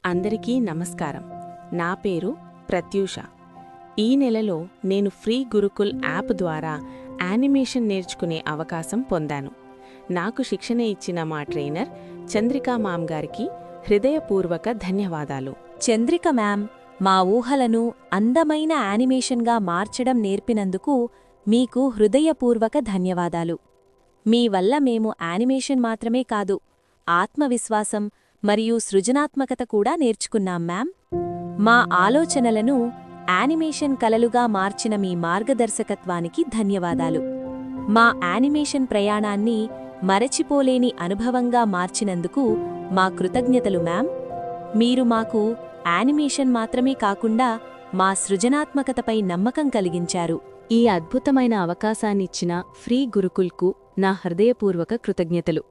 అందరికీ నమస్కారం. నా పేరు ప్రత్యూష. ఈ నెలలో నేను ఫ్రీ గురుకుల్ యాప్ ద్వారా యానిమేషన్ నేర్చుకునే అవకాశం పొందాను. నాకు శిక్షణ ఇచ్చిన మా ట్రైనర్ చంద్రికా మ్యామ్ గారికి హృదయపూర్వక ధన్యవాదాలు. చంద్రిక మ్యామ్, మా ఊహలను అందమైన యానిమేషన్గా మార్చడం నేర్పినందుకు మీకు హృదయపూర్వక ధన్యవాదాలు. మీ వల్ల మేము యానిమేషన్ మాత్రమే కాదు, ఆత్మవిశ్వాసం మరియు సృజనాత్మకత కూడా నేర్చుకున్నాం మ్యామ్. మా ఆలోచనలను యానిమేషన్ కలలుగా మార్చిన మీ మార్గదర్శకత్వానికి ధన్యవాదాలు. మా యానిమేషన్ ప్రయాణాన్ని మరచిపోలేని అనుభవంగా మార్చినందుకు మా కృతజ్ఞతలు మ్యామ్. మీరు మాకు యానిమేషన్ మాత్రమే కాకుండా మా సృజనాత్మకతపై నమ్మకం కలిగించారు. ఈ అద్భుతమైన అవకాశాన్నిచ్చిన ఫ్రీ గురుకుల్కు నా హృదయపూర్వక కృతజ్ఞతలు.